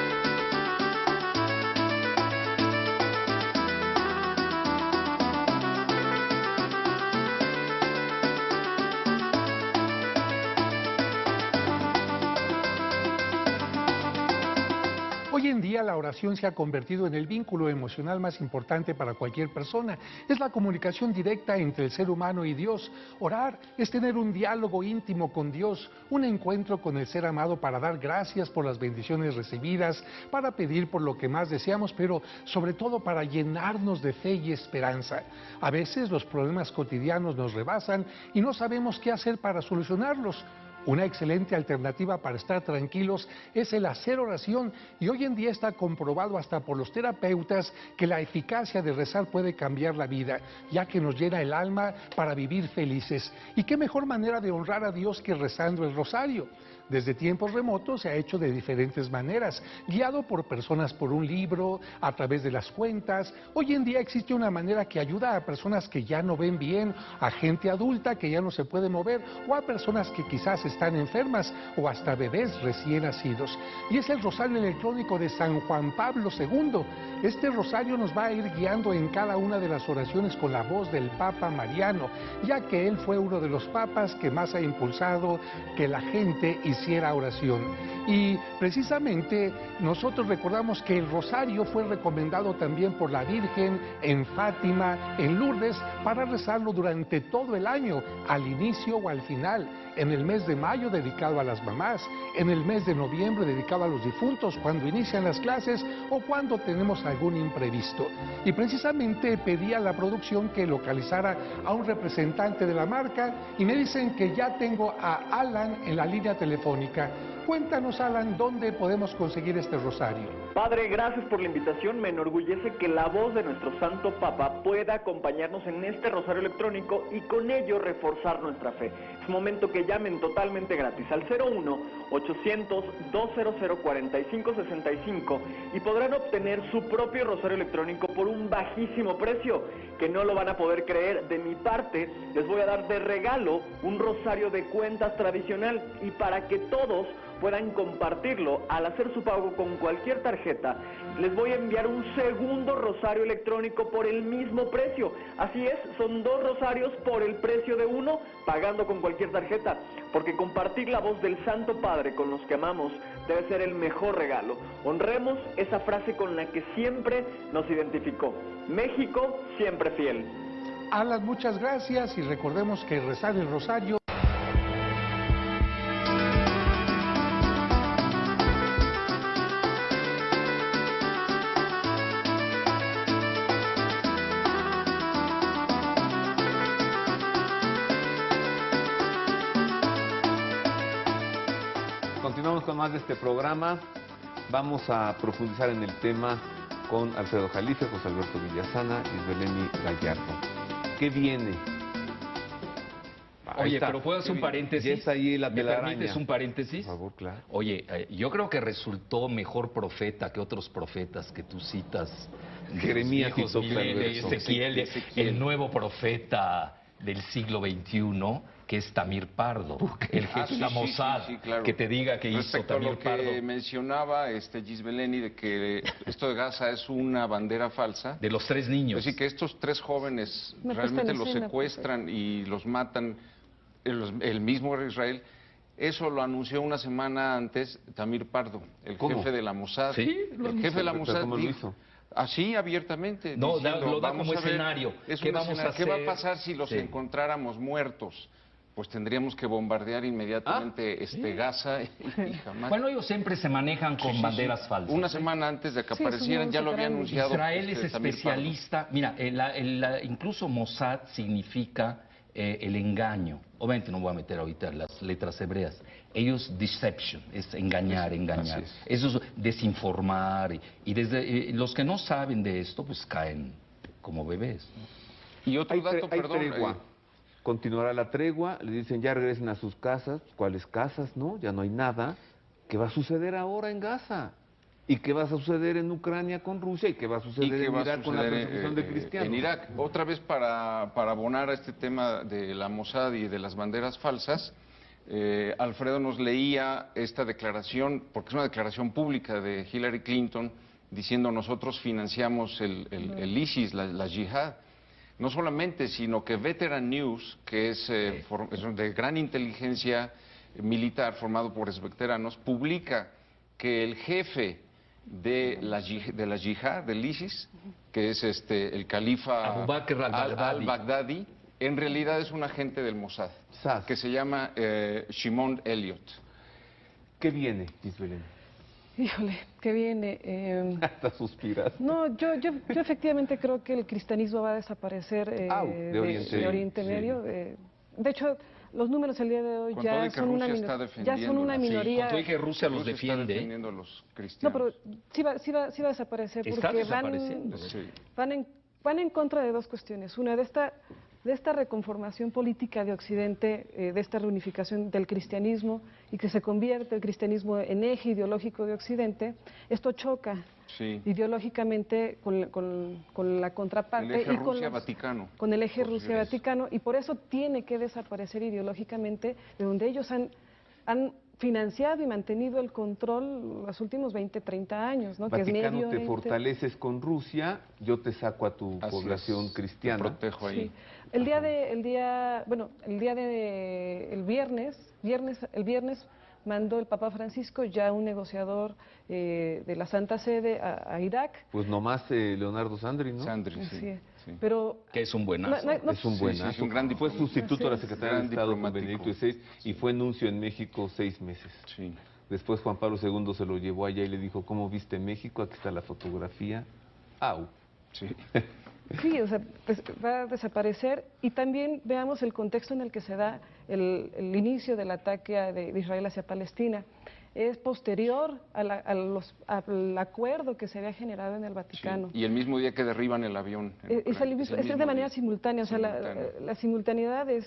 Hoy en día la oración se ha convertido en el vínculo emocional más importante para cualquier persona. Es la comunicación directa entre el ser humano y Dios. Orar es tener un diálogo íntimo con Dios, un encuentro con el ser amado para dar gracias por las bendiciones recibidas, para pedir por lo que más deseamos, pero sobre todo para llenarnos de fe y esperanza. A veces los problemas cotidianos nos rebasan y no sabemos qué hacer para solucionarlos. Una excelente alternativa para estar tranquilos es el hacer oración, y hoy en día está comprobado hasta por los terapeutas que la eficacia de rezar puede cambiar la vida, ya que nos llena el alma para vivir felices. ¿Y qué mejor manera de honrar a Dios que rezando el rosario? Desde tiempos remotos se ha hecho de diferentes maneras, guiado por personas por un libro, a través de las cuentas. Hoy en día existe una manera que ayuda a personas que ya no ven bien, a gente adulta que ya no se puede mover, o a personas que quizás están enfermas, o hasta bebés recién nacidos. Y es el rosario electrónico de San Juan Pablo II. Este rosario nos va a ir guiando en cada una de las oraciones con la voz del Papa Mariano, ya que él fue uno de los papas que más ha impulsado que la gente hiciera oración. Y precisamente nosotros recordamos que el rosario fue recomendado también por la Virgen en Fátima, en Lourdes, para rezarlo durante todo el año, al inicio o al final. En el mes de mayo dedicado a las mamás, en el mes de noviembre dedicado a los difuntos cuando inician las clases o cuando tenemos algún imprevisto. Y precisamente pedí a la producción que localizara a un representante de la marca y me dicen que ya tengo a Alan en la línea telefónica. Cuéntanos, Alan, ¿dónde podemos conseguir este rosario? Padre, gracias por la invitación. Me enorgullece que la voz de nuestro Santo Papa pueda acompañarnos en este rosario electrónico y con ello reforzar nuestra fe. Es momento que llamen totalmente gratis al 01-800-200-4565 y podrán obtener su propio rosario electrónico por un bajísimo precio, que no lo van a poder creer. De mi parte, les voy a dar de regalo un rosario de cuentas tradicional, y para que todos puedan compartirlo al hacer su pago con cualquier tarjeta, les voy a enviar un segundo rosario electrónico por el mismo precio. Así es, son dos rosarios por el precio de uno, pagando con cualquier tarjeta, porque compartir la voz del Santo Padre con los que amamos debe ser el mejor regalo. Honremos esa frase con la que siempre nos identificó. México siempre fiel. Alan, muchas gracias y recordemos que rezar el rosario... Continuamos con más de este programa. Vamos a profundizar en el tema con Alfredo Jalife, José Alberto Villasana y Beleni Gallardo. ¿Qué viene? Oye, pero ¿puedo hacer un paréntesis? Ya está ahí la ¿Me telaraña. permites un paréntesis? Por favor, claro. Oye, yo creo que resultó mejor profeta que otros profetas que tú citas. de Jeremías los viejos y miles, Toca Ezequiel, el nuevo profeta del siglo XXI, que es Tamir Pardo, el jefe de la Mossad, claro. que te diga que hizo Respecto a Tamir lo que Pardo. mencionaba Gisbeleni, de que esto de Gaza es una bandera falsa. De los 3 niños. Es decir, que estos 3 jóvenes Una realmente puesta en los escena, secuestran y los matan el mismo Israel. Eso lo anunció una semana antes Tamir Pardo, el ¿Cómo? jefe de la Mossad. Sí, El jefe de la Mossad ¿Cómo lo dijo, hizo? así abiertamente. No, diciendo, lo da vamos como a ver, escenario. es ¿Qué un vamos a escenario. ¿Qué va a hacer? pasar si los Sí. encontráramos muertos? Pues tendríamos que bombardear inmediatamente Gaza y jamás. Bueno, ellos siempre se manejan con Sí, sí, banderas sí. falsas. Una semana antes de que Sí, aparecieran, eso ya no lo se había sabe. anunciado. Israel es Tamir especialista. Mira, incluso Mossad significa el engaño. Obviamente no voy a meter ahorita las letras hebreas. Ellos deception, es engañar, engañar. Así Eso es desinformar. Y desde los que no saben de esto, pues caen como bebés, ¿no? Pardo. Y otro dato, Hay perdón. tregua. Continuará la tregua, le dicen ya regresen a sus casas. ¿Cuáles casas? No, ya no hay nada. ¿Qué va a suceder ahora en Gaza? ¿Y qué va a suceder en Ucrania con Rusia? ¿Y qué va a ¿Y suceder qué en va a Irak con la suceder persecución de cristianos? en Irak? Otra vez para abonar a este tema de la Mossad y de las banderas falsas, Alfredo nos leía esta declaración, porque es una declaración pública de Hillary Clinton, diciendo nosotros financiamos el ISIS, la yihad. No solamente, sino que Veteran News, que es de gran inteligencia militar formado por veteranos, publica que el jefe de la yihad, del ISIS, que es el califa Abu Bakr al-Baghdadi, en realidad es un agente del Mossad, que se llama Shimon Elliot. ¿Qué viene, Gisbeleni? Híjole, ¿qué viene? Hasta suspiras. No, yo efectivamente creo que el cristianismo va a desaparecer de Oriente Medio. De hecho, los números el día de hoy ya son, una minoría. Cuando dije Rusia los Rusia está defiende. defendiendo a los No, cristianos. pero sí va a desaparecer Está porque desapareciendo. Sí. van en contra de 2 cuestiones. Una, de esta reconformación política de Occidente, de esta reunificación del cristianismo y que se convierte el cristianismo en eje ideológico de Occidente. Esto choca ideológicamente con la contraparte. El eje y con Rusia-Vaticano. Con el eje Rusia-Vaticano, y por eso tiene que desaparecer ideológicamente de donde ellos han financiado y mantenido el control los últimos 20, 30 años, ¿no? Vaticano, que es Medio te Oriente. fortaleces con Rusia, yo te saco a tu población cristiana. Te protejo ahí. Sí. El viernes mandó el Papa Francisco ya un negociador de la Santa Sede a Irak. Pues nomás Leonardo Sandri, ¿no? Sandri, Así sí. es. Sí. Pero Que es un buenazo. Es un buenazo. es un gran Fue diplomático. sustituto de la Secretaría de Gran Estado con diplomático. Benedicto XVI y fue nuncio en México 6 meses. Sí. Después Juan Pablo II se lo llevó allá y le dijo, ¿cómo viste México? Aquí está la fotografía. ¡Au! Sí. sí, o sea, pues, va a desaparecer. Y también veamos el contexto en el que se da el inicio del ataque de Israel hacia Palestina. Es posterior al acuerdo que se había generado en el Vaticano. Sí. Y el mismo día que derriban el avión. Es de manera simultánea, o sea, Simultáneo. la simultaneidad es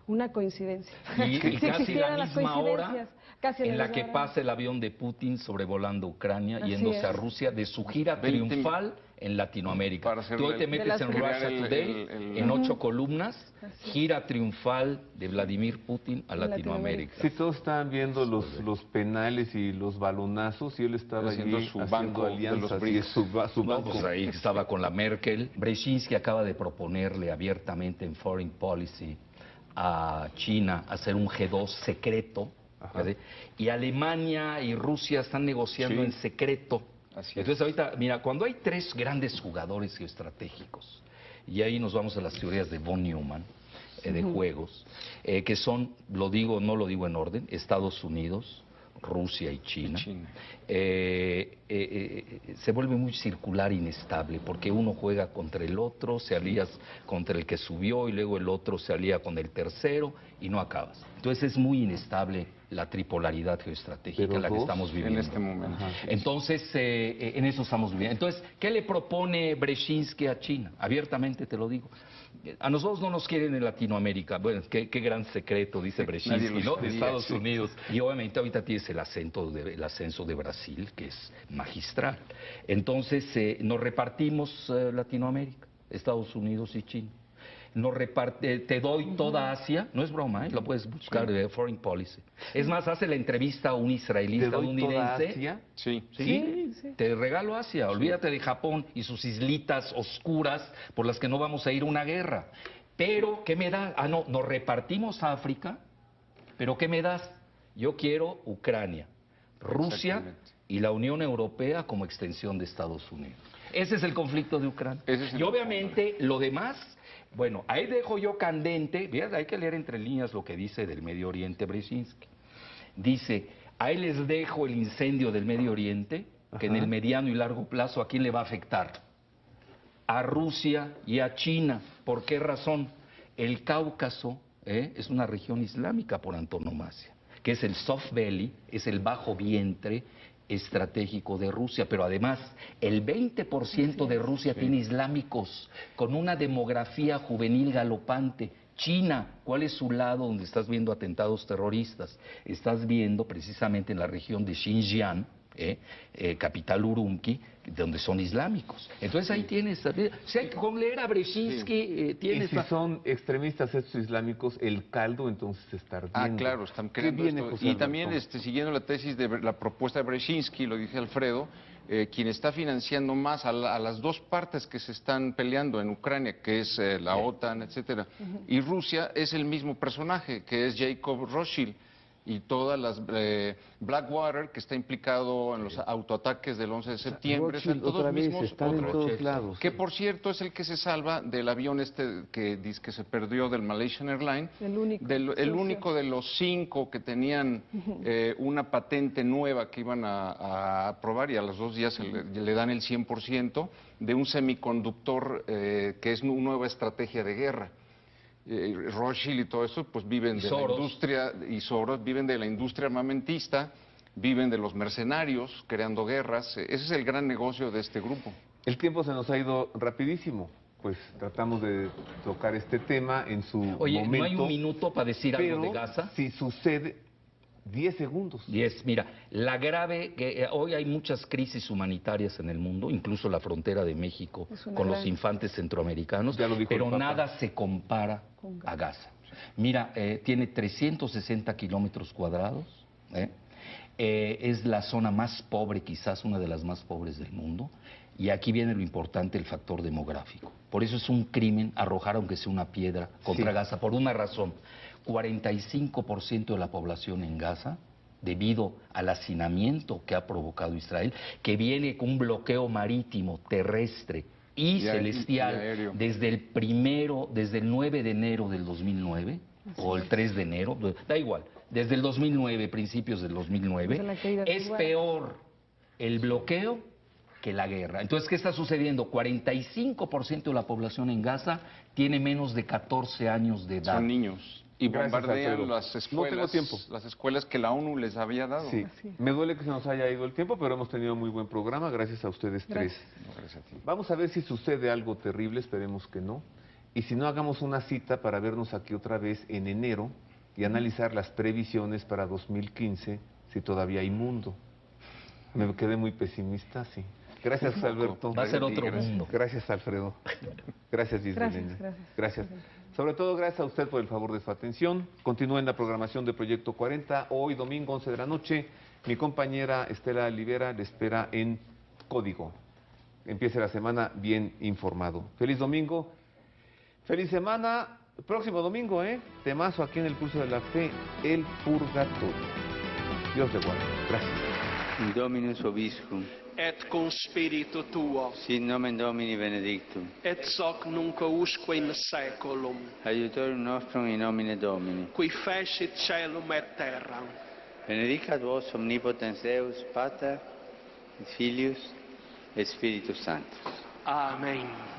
una coincidencia. Y Si casi existieran la las misma hora coincidencias, casi en la misma que hora. pasa el avión de Putin sobrevolando Ucrania, Así yéndose es. a Rusia de su gira triunfal en Latinoamérica. Para hacer Tú hoy te de metes las en primeras- Russia Today, en 8 columnas, Así es. gira triunfal de Vladimir Putin a En Latinoamérica. Sí, todos estaban viendo los penales y los balonazos y él estaba Haciendo allí su haciendo banco de los alianzas y BRICS. su No, banco. pues ahí estaba con la Merkel. Brzezinski acaba de proponerle abiertamente en Foreign Policy a China hacer un G2 secreto ¿sí? Y Alemania y Rusia están negociando en secreto. Entonces ahorita, mira, cuando hay tres grandes jugadores geoestratégicos, y ahí nos vamos a las teorías de von Neumann, de juegos, que son, lo digo, no lo digo en orden, Estados Unidos, Rusia y China. Se vuelve muy circular, inestable, porque uno juega contra el otro, se alías contra el que subió y luego el otro se alía con el tercero y no acabas. Entonces es muy inestable la tripolaridad geoestratégica en la que estamos viviendo. En este momento. Entonces, en eso estamos viviendo. Entonces, ¿qué le propone Brzezinski a China? Abiertamente te lo digo. A nosotros no nos quieren en Latinoamérica. Bueno, qué gran secreto, dice Brzezinski, ¿no? De Estados Unidos. Y obviamente ahorita tienes el ascenso de Brasil, que es magistral. Entonces, nos repartimos Latinoamérica, Estados Unidos y China. Te doy toda Asia, no es broma, lo puedes buscar de Foreign Policy. Es más, hace la entrevista a un israelí estadounidense. ¿Toda Asia? Sí. Te regalo Asia, olvídate de Japón y sus islitas oscuras por las que no vamos a ir a una guerra. Pero, ¿qué me da? No, nos repartimos a África, pero ¿qué me das? Yo quiero Ucrania, Rusia y la Unión Europea como extensión de Estados Unidos. Ese es el conflicto de Ucrania. Y obviamente lo demás, bueno, ahí dejo yo candente, hay que leer entre líneas lo que dice del Medio Oriente Brzezinski. Dice, ahí les dejo el incendio del Medio Oriente, que en el mediano y largo plazo, ¿a quién le va a afectar? A Rusia y a China. ¿Por qué razón? El Cáucaso es una región islámica por antonomasia, que es el soft belly, es el bajo vientre estratégico de Rusia, pero además el 20% de Rusia tiene islámicos, con una demografía juvenil galopante. China, ¿cuál es su lado donde estás viendo atentados terroristas? Estás viendo precisamente en la región de Xinjiang, capital Urumqi, donde son islámicos. Entonces ahí tienes, o sea, con leer a Brzezinski tienes... Y si son extremistas estos islámicos, el caldo entonces está ardiendo. Claro, están creando esto. Y también siguiendo la tesis de la propuesta de Brzezinski, lo dice Alfredo, quien está financiando más a las dos partes que se están peleando en Ucrania, que es la OTAN, etcétera, y Rusia, es el mismo personaje, que es Jacob Rothschild, y todas las Blackwater, que está implicado en los autoataques del 11 de septiembre, están todos mismos, están en todos lados. Que por cierto es el que se salva del avión que dice que se perdió del Malaysian Airlines, el único de los 5 que tenían una patente nueva que iban a aprobar, y a los 2 días le dan el 100% de un semiconductor que es una nueva estrategia de guerra. Rothschild y todo eso, pues viven de la industria, y Soros viven de la industria armamentista, viven de los mercenarios, creando guerras. Ese es el gran negocio de este grupo. El tiempo se nos ha ido rapidísimo, pues tratamos de tocar este tema en su momento. Oye, ¿no hay un minuto para decir algo de Gaza? Si sucede, 10 segundos. 10, mira, hoy hay muchas crisis humanitarias en el mundo, incluso la frontera de México con los infantes centroamericanos, pero nada se compara a Gaza. Mira, tiene 360 kilómetros cuadrados, es la zona más pobre, quizás una de las más pobres del mundo, y aquí viene lo importante, el factor demográfico. Por eso es un crimen arrojar aunque sea una piedra contra Gaza, por una razón. 45% de la población en Gaza, debido al hacinamiento que ha provocado Israel, que viene con un bloqueo marítimo, terrestre y celestial desde el 9 de enero del 2009, o el 3 de enero, da igual, desde el 2009, principios del 2009, es peor el bloqueo que la guerra. Entonces, ¿qué está sucediendo? 45% de la población en Gaza tiene menos de 14 años de edad. Son niños. Y bombardean las escuelas, no tengo tiempo. Las escuelas que la ONU les había dado. Sí. Me duele que se nos haya ido el tiempo, pero hemos tenido muy buen programa, gracias a ustedes tres. Gracias a ti. Vamos a ver si sucede algo terrible, esperemos que no. Y si no, hagamos una cita para vernos aquí otra vez en enero y analizar las previsiones para 2015, si todavía hay mundo. Me quedé muy pesimista, sí. Gracias, Alberto. Va a ser otro mundo. Gracias, Alfredo. Gracias, Gisbeleña. Gracias. Sobre todo, gracias a usted por el favor de su atención. Continúa en la programación de Proyecto 40. Hoy, domingo, 11 de la noche, mi compañera Estela Olivera le espera en Código. Empiece la semana bien informado. Feliz domingo. Feliz semana. El próximo domingo, temazo aquí en el Pulso de la Fe, el purgatorio. Dios te guarde. Gracias. Dominus vobiscum. Et con spiritu tuo. Sit nomen Domini benedictum. Et soc nunc usque in saeculum. Aiutorium nostrum in nomine Domini. Qui fecit caelum et terram. Benedicat vos omnipotens Deus, Pater, et Filius, et Spiritus Sanctus. Amen.